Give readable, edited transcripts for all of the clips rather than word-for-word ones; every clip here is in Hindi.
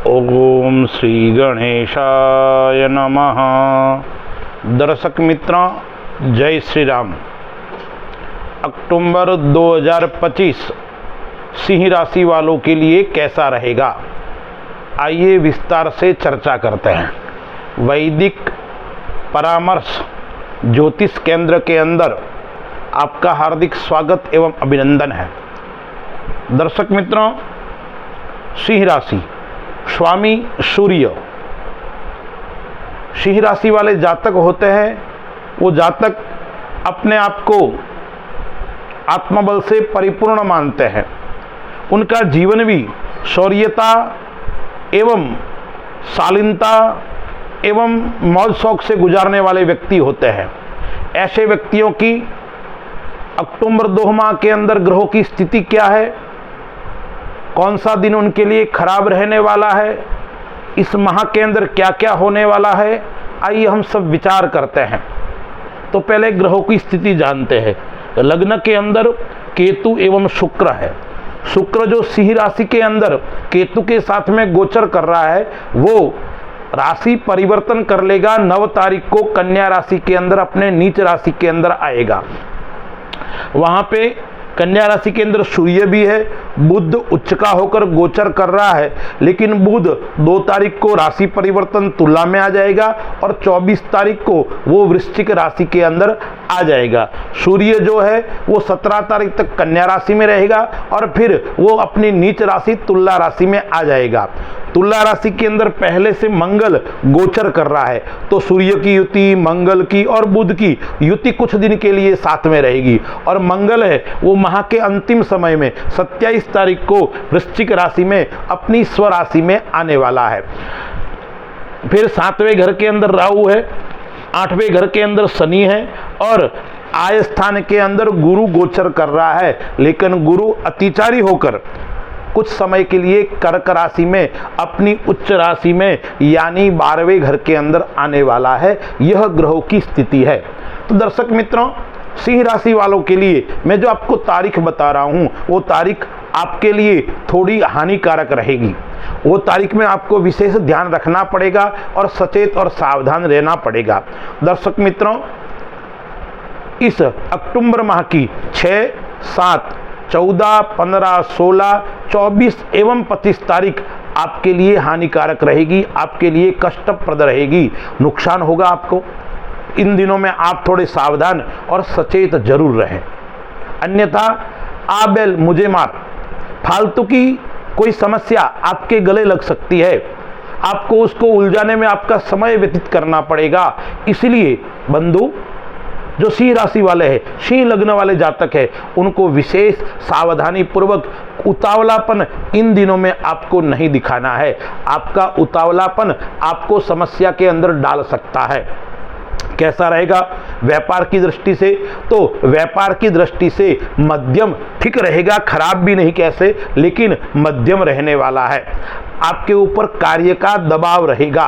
ओम श्री गणेशाय नमः। दर्शक मित्रों, जय श्री राम। अक्टूबर 2025 सिंह राशि वालों के लिए कैसा रहेगा, आइए विस्तार से चर्चा करते हैं। वैदिक परामर्श ज्योतिष केंद्र के अंदर आपका हार्दिक स्वागत एवं अभिनंदन है। दर्शक मित्रों, सिंह राशि, स्वामी सूर्य सिंह राशि वाले जातक होते हैं। वो जातक अपने आप को आत्मबल से परिपूर्ण मानते हैं। उनका जीवन भी शौर्यता एवं शालीनता एवं मौज शौक से गुजारने वाले व्यक्ति होते हैं। ऐसे व्यक्तियों की अक्टूबर 2 माह के अंदर ग्रहों की स्थिति क्या है, कौन सा दिन उनके लिए खराब रहने वाला है, इस माह के अंदर क्या क्या होने वाला है, आइए हम सब विचार करते हैं। तो पहले ग्रहों की स्थिति जानते हैं। लग्न के अंदर केतु एवं शुक्र है। शुक्र जो सिंह राशि के अंदर केतु के साथ में गोचर कर रहा है, वो राशि परिवर्तन कर लेगा। 9 तारीख को कन्या राशि के अंदर अपने नीच राशि के अंदर आएगा। वहां पे कन्या राशि के अंदर सूर्य भी है। बुध उच्च का होकर गोचर कर रहा है, लेकिन बुध 2 तारीख को राशि परिवर्तन तुला में आ जाएगा और 24 तारीख को वो वृश्चिक राशि के अंदर आ जाएगा। सूर्य जो है वो 17 तारीख तक कन्या राशि में रहेगा और फिर वो अपनी नीच राशि तुला राशि में आ जाएगा। तुला राशि के अंदर पहले से मंगल गोचर कर रहा है, तो सूर्य की युति, मंगल की और बुध की युति कुछ दिन के लिए साथ में रहेगी। और मंगल है वो माह के अंतिम समय में 27 तारीख को वृश्चिक राशि में अपनी स्वराशि में आने वाला है। फिर 7वें घर के अंदर राहु है, 8वें घर के अंदर शनि है और आय स्थान के अंदर गुरु गोचर कर रहा है। लेकिन गुरु अतिचारी होकर कुछ समय के लिए कर्क राशि में अपनी उच्च राशि में यानी 12वें घर के अंदर आने वाला है। यह ग्रहों की स्थिति है। तो दर्शक मित्रों, सिंह राशि वालों के लिए मैं जो आपको तारीख बता रहा हूं, वो तारीख आपके लिए थोड़ी हानिकारक रहेगी। वो तारीख में आपको विशेष ध्यान रखना पड़ेगा और सचेत और सावधान रहना पड़ेगा। दर्शक मित्रों, इस अक्टूबर माह की 6, 7, 14, 15, 16, 24 एवं 25 तारीख आपके लिए हानिकारक रहेगी, आपके लिए कष्टप्रद रहेगी, नुकसान होगा आपको। इन दिनों में आप थोड़े सावधान और सचेत जरूर रहें, अन्यथा आ बैल मुझे मार, फालतू की कोई समस्या आपके गले लग सकती है। आपको उसको उलझाने में आपका समय व्यतीत करना पड़ेगा। इसलिए बंधु, जो सिंह राशि वाले हैं, सिंह लग्न वाले जातक है, उनको विशेष सावधानी पूर्वक उतावलापन इन दिनों में आपको नहीं दिखाना है। आपका उतावलापन आपको समस्या के अंदर डाल सकता है। कैसा रहेगा व्यापार की दृष्टि से? तो व्यापार की दृष्टि से मध्यम ठीक रहेगा, खराब भी नहीं कैसे, लेकिन मध्यम रहने वाला है। आपके ऊपर कार्य का दबाव रहेगा,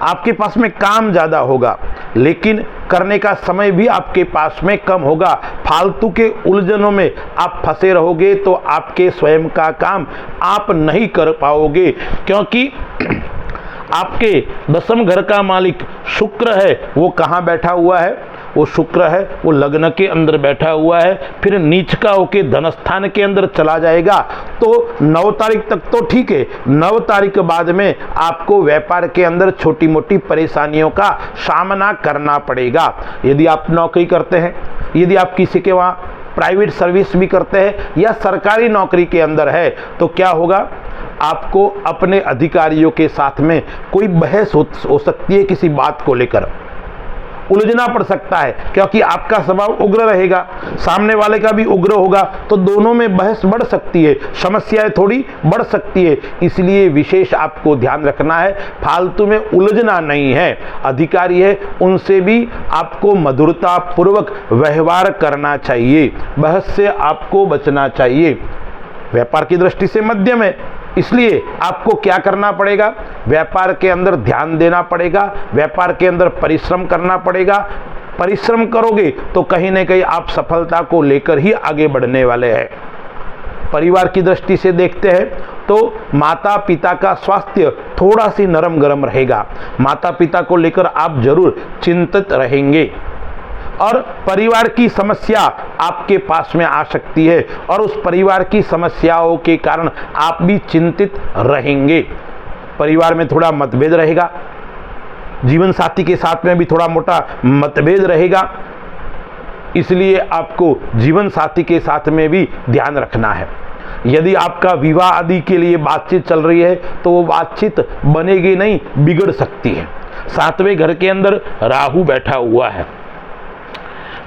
आपके पास में काम ज़्यादा होगा, लेकिन करने का समय भी आपके पास में कम होगा। फालतू के उलझनों में आप फंसे रहोगे तो आपके स्वयं का काम आप नहीं कर पाओगे, क्योंकि आपके 10वें घर का मालिक शुक्र है, वो कहाँ बैठा हुआ है? वो शुक्र है वो लग्न के अंदर बैठा हुआ है। फिर नीच का होके धन स्थान के अंदर चला जाएगा। तो 9 तारीख तक तो ठीक है, 9 तारीख के बाद में आपको व्यापार के अंदर छोटी मोटी परेशानियों का सामना करना पड़ेगा। यदि आप नौकरी करते हैं, यदि आप किसी के वहाँ प्राइवेट सर्विस भी करते हैं या सरकारी नौकरी के अंदर है, तो क्या होगा? आपको अपने अधिकारियों के साथ में कोई बहस हो सकती है, किसी बात को लेकर उलझना पड़ सकता है, क्योंकि आपका स्वभाव उग्र रहेगा, सामने वाले का भी उग्र होगा, तो दोनों में बहस बढ़ सकती है, समस्याएं थोड़ी बढ़ सकती है। इसलिए विशेष आपको ध्यान रखना है, फालतू में उलझना नहीं है। अधिकारी है, उनसे भी आपको मधुरता पूर्वक व्यवहार करना चाहिए, बहस से आपको बचना चाहिए। व्यापार की दृष्टि से मध्यम है, इसलिए आपको क्या करना पड़ेगा? व्यापार के अंदर ध्यान देना पड़ेगा, व्यापार के अंदर परिश्रम करना पड़ेगा। परिश्रम करोगे तो कहीं न कहीं आप सफलता को लेकर ही आगे बढ़ने वाले हैं। परिवार की दृष्टि से देखते हैं तो माता पिता का स्वास्थ्य थोड़ा सी नरम गरम रहेगा। माता पिता को लेकर आप जरूर चिंतित रहेंगे और परिवार की समस्या आपके पास में आ सकती है और उस परिवार की समस्याओं के कारण आप भी चिंतित रहेंगे। परिवार में थोड़ा मतभेद रहेगा, जीवन साथी के साथ में भी थोड़ा मोटा मतभेद रहेगा, इसलिए आपको जीवन साथी के साथ में भी ध्यान रखना है। यदि आपका विवाह आदि के लिए बातचीत चल रही है तो वो बातचीत बनेगी नहीं, बिगड़ सकती है। 7वें घर के अंदर राहु बैठा हुआ है।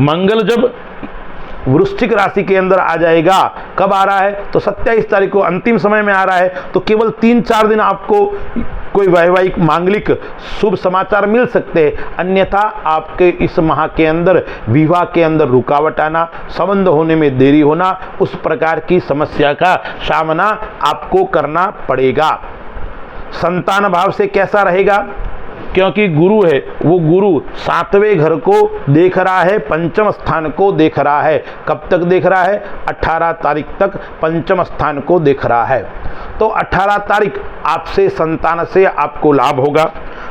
मंगल जब वृश्चिक राशि के अंदर आ जाएगा, कब आ रहा है तो 27 तारीख को अंतिम समय में आ रहा है, तो केवल 3-4 दिन आपको कोई वैवाहिक मांगलिक शुभ समाचार मिल सकते हैं। अन्यथा आपके इस माह के अंदर विवाह के अंदर रुकावट आना, संबंध होने में देरी होना, उस प्रकार की समस्या का सामना आपको करना पड़ेगा। संतान भाव से कैसा रहेगा? क्योंकि गुरु है, वो गुरु 7वें घर को देख रहा है, पंचम स्थान को देख रहा है। कब तक देख रहा है? 18 तारीख तक पंचम स्थान को देख रहा है। तो 18 तारीख आपसे संतान से आपको लाभ होगा,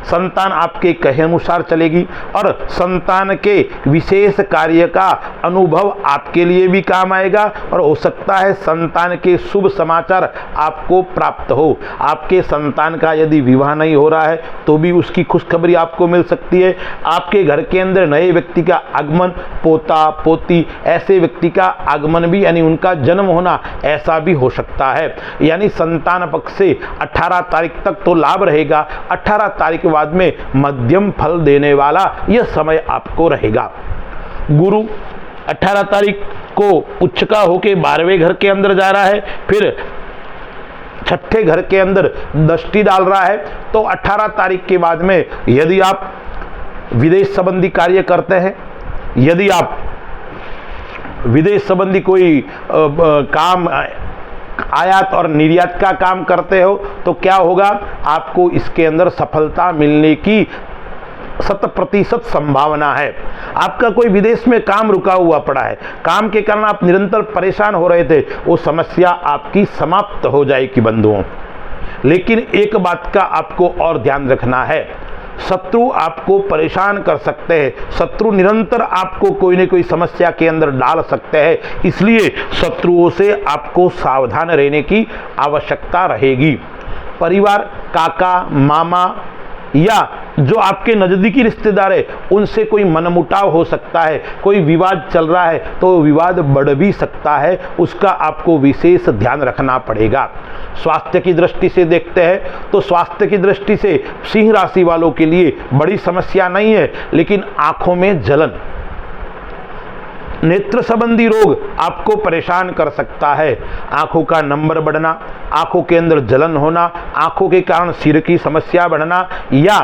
संतान आपके कहे अनुसार चलेगी और संतान के विशेष कार्य का अनुभव आपके लिए भी काम आएगा और हो सकता है संतान के शुभ समाचार आपको प्राप्त हो। आपके संतान का यदि विवाह नहीं हो रहा है तो भी उसकी खुशखबरी आपको मिल सकती है। आपके घर के अंदर नए व्यक्ति का आगमन, पोता पोती ऐसे व्यक्ति का आगमन भी यानी उनका जन्म होना, ऐसा भी हो सकता है। यानी संतान पक्ष से 18 तारीख तक तो लाभ रहेगा, 18 तारीख के बाद में मध्यम फल देने वाला यह समय आपको रहेगा। गुरु 18 तारीख को उच्च का होके 12वें घर के अंदर जा रहा है, फिर 6ठे घर के अंदर दृष्टि डाल रहा है। तो 18 तारीख के बाद में यदि आप विदेश संबंधी कार्य करते हैं, यदि आप विदेश संबंधी कोई काम आयात और निर्यात का काम करते हो तो क्या होगा? आपको इसके अंदर सफलता मिलने की 100% संभावना है। आपका कोई विदेश में काम रुका हुआ पड़ा है, काम के कारण आप निरंतर परेशान हो रहे थे, वो समस्या आपकी समाप्त हो जाएगी बंधुओं। लेकिन एक बात का आपको और ध्यान रखना है, शत्रु आपको परेशान कर सकते हैं, शत्रु निरंतर आपको कोई न कोई समस्या के अंदर डाल सकते हैं, इसलिए शत्रुओं से आपको सावधान रहने की आवश्यकता रहेगी। परिवार, काका, मामा या जो आपके नज़दीकी रिश्तेदार है उनसे कोई मनमुटाव हो सकता है, कोई विवाद चल रहा है तो विवाद बढ़ भी सकता है, उसका आपको विशेष ध्यान रखना पड़ेगा। स्वास्थ्य की दृष्टि से देखते हैं तो स्वास्थ्य की दृष्टि से सिंह राशि वालों के लिए बड़ी समस्या नहीं है, लेकिन आंखों में जलन, नेत्र संबंधी रोग आपको परेशान कर सकता है। आंखों का नंबर बढ़ना, आंखों के अंदर जलन होना, आंखों के कारण सिर की समस्या बढ़ना या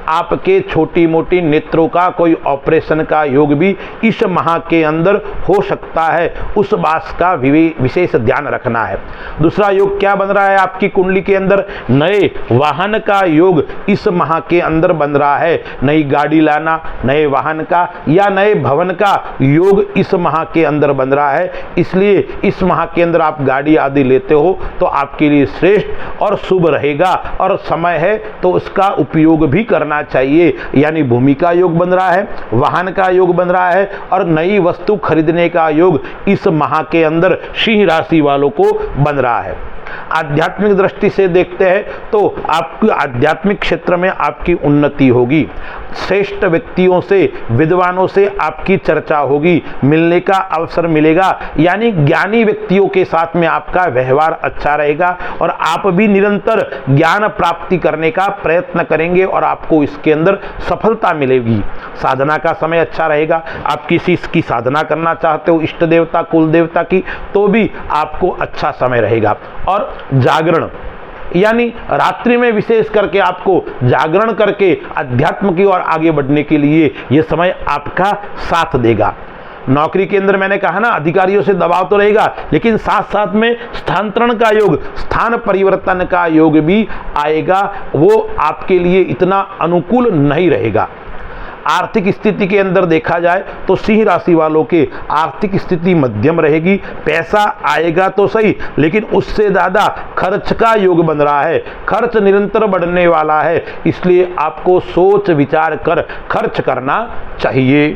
आपके छोटी मोटी नेत्रों का कोई ऑपरेशन का योग भी इस माह के अंदर हो सकता है, उस बात का विशेष ध्यान रखना है। दूसरा योग क्या बन रहा है आपकी कुंडली के अंदर? नए वाहन का योग इस माह के अंदर बन रहा है। नई गाड़ी लाना, नए वाहन का या नए भवन का योग इस माह के अंदर बन रहा है, इसलिए इस माह के अंदर आप गाड़ी आदि लेते हो तो आपके लिए श्रेष्ठ और शुभ रहेगा और समय है तो उसका उपयोग भी करना चाहिए। यानी भूमि का योग बन रहा है, वाहन का योग बन रहा है और नई वस्तु खरीदने का योग इस माह के अंदर सिंह राशि वालों को बन रहा है। आध्यात्मिक दृष्टि से देखते हैं तो आपकी आध्यात्मिक क्षेत्र में आपकी उन्नति होगी, श्रेष्ठ व्यक्तियों से, विद्वानों से आपकी चर्चा होगी, मिलने का अवसर मिलेगा, यानी ज्ञानी व्यक्तियों के साथ में आपका व्यवहार अच्छा रहेगा और आप भी निरंतर ज्ञान प्राप्ति करने का प्रयत्न करेंगे और आपको इसके अंदर सफलता मिलेगी। साधना का समय अच्छा रहेगा, आप किसी इसकी साधना करना चाहते हो, इष्ट देवता, कुल देवता की, तो भी आपको अच्छा समय रहेगा। और जागरण यानी रात्रि में विशेष करके आपको जागरण करके अध्यात्म की ओर आगे बढ़ने के लिए यह समय आपका साथ देगा। नौकरी के अंदर मैंने कहा ना, अधिकारियों से दबाव तो रहेगा, लेकिन साथ साथ में स्थानांतरण का योग, स्थान परिवर्तन का योग भी आएगा, वो आपके लिए इतना अनुकूल नहीं रहेगा। आर्थिक स्थिति के अंदर देखा जाए तो सिंह राशि वालों के आर्थिक स्थिति मध्यम रहेगी। पैसा आएगा तो सही, लेकिन उससे ज़्यादा खर्च का योग बन रहा है, खर्च निरंतर बढ़ने वाला है, इसलिए आपको सोच विचार कर खर्च करना चाहिए।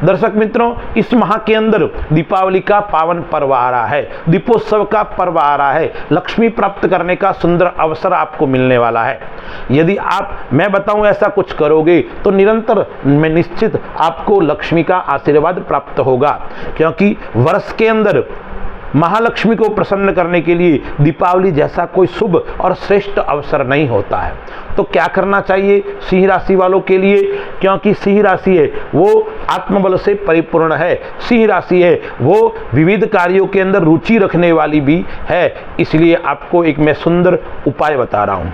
दर्शक मित्रों, इस माह के अंदर दीपावली का पावन पर्व आ रहा है, दीपोत्सव का पर्व आ रहा है, लक्ष्मी प्राप्त करने का सुंदर अवसर आपको मिलने वाला है। यदि मैं बताऊं ऐसा कुछ करोगे तो निरंतर में निश्चित आपको लक्ष्मी का आशीर्वाद प्राप्त होगा, क्योंकि वर्ष के अंदर महालक्ष्मी को प्रसन्न करने के लिए दीपावली जैसा कोई शुभ और श्रेष्ठ अवसर नहीं होता है। तो क्या करना चाहिए सिंह राशि वालों के लिए? क्योंकि सिंह राशि है वो आत्मबल से परिपूर्ण है, सिंह राशि है वो विविध कार्यों के अंदर रुचि रखने वाली भी है, इसलिए आपको एक मैं सुंदर उपाय बता रहा हूँ।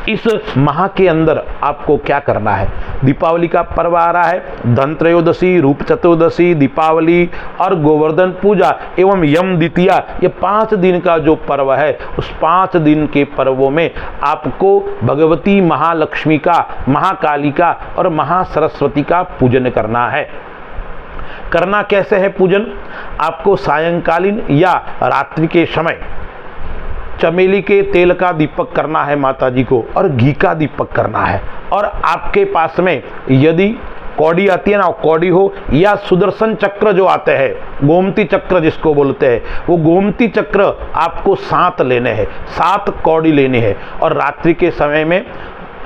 इस माह के अंदर आपको क्या करना है? दीपावली का पर्व आ रहा है, धन त्रयोदशी, रूप चतुर्दशी, दीपावली और गोवर्धन पूजा एवं यम द्वितीया, ये 5 दिन का जो पर्व है, उस 5 दिन के पर्वों में आपको भगवती महालक्ष्मी का, महाकाली का और महासरस्वती का पूजन करना है। करना कैसे है पूजन? आपको सायंकालीन या रात्रि के समय चमेली के तेल का दीपक करना है माता जी को, और घी का दीपक करना है। और आपके पास में यदि कौड़ी आती है ना, कौड़ी हो या सुदर्शन चक्र जो आते हैं, गोमती चक्र जिसको बोलते हैं, वो गोमती चक्र आपको 7 लेने हैं, 7 कौड़ी लेने हैं। और रात्रि के समय में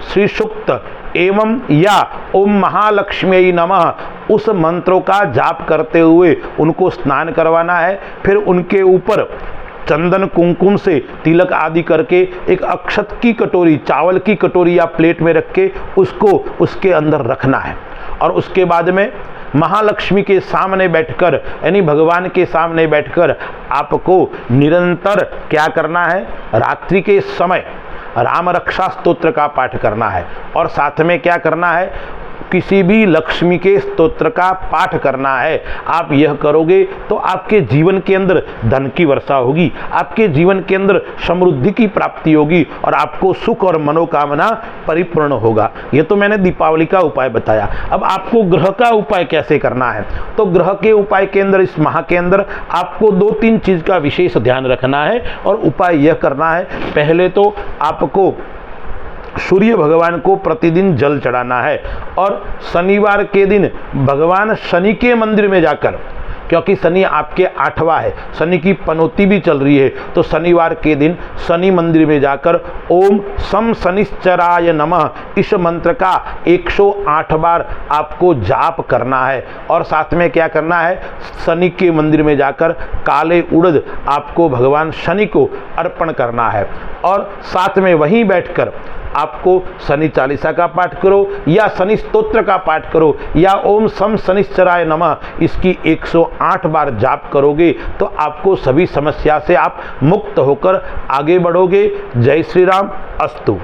श्री सूक्त एवं या ओम महालक्ष्मी नमः उस मंत्रों का जाप करते हुए उनको स्नान करवाना है। फिर उनके ऊपर चंदन कुमकुम से तिलक आदि करके एक अक्षत की कटोरी, चावल की कटोरी या प्लेट में रख के उसको उसके अंदर रखना है। और उसके बाद में महालक्ष्मी के सामने बैठकर, यानी भगवान के सामने बैठकर आपको निरंतर क्या करना है? रात्रि के समय राम रक्षा स्तोत्र का पाठ करना है। और साथ में क्या करना है? किसी भी लक्ष्मी के स्तोत्र का पाठ करना है। आप यह करोगे तो आपके जीवन के अंदर धन की वर्षा होगी, आपके जीवन के अंदर समृद्धि की प्राप्ति होगी और आपको सुख और मनोकामना परिपूर्ण होगा। यह तो मैंने दीपावली का उपाय बताया। अब आपको ग्रह का उपाय कैसे करना है? तो ग्रह के उपाय के अंदर इस माह के अंदर आपको 2-3 चीज का विशेष ध्यान रखना है और उपाय यह करना है। पहले तो आपको सूर्य भगवान को प्रतिदिन जल चढ़ाना है और शनिवार के दिन भगवान शनि के मंदिर में जाकर, क्योंकि शनि आपके 8वां है, शनि की पनौती भी चल रही है, तो शनिवार के दिन शनि मंदिर में जाकर ओम सम शनिश्चराय नमः इस मंत्र का 108 बार आपको जाप करना है। और साथ में क्या करना है? शनि के मंदिर में जाकर काले उड़द आपको भगवान शनि को अर्पण करना है। और साथ में वहीं बैठकर आपको शनि चालीसा का पाठ करो या शनि स्तोत्र का पाठ करो या ओम सम शनिश्चराय नमः इसकी 108 बार जाप करोगे तो आपको सभी समस्या से आप मुक्त होकर आगे बढ़ोगे। जय श्री राम। अस्तु।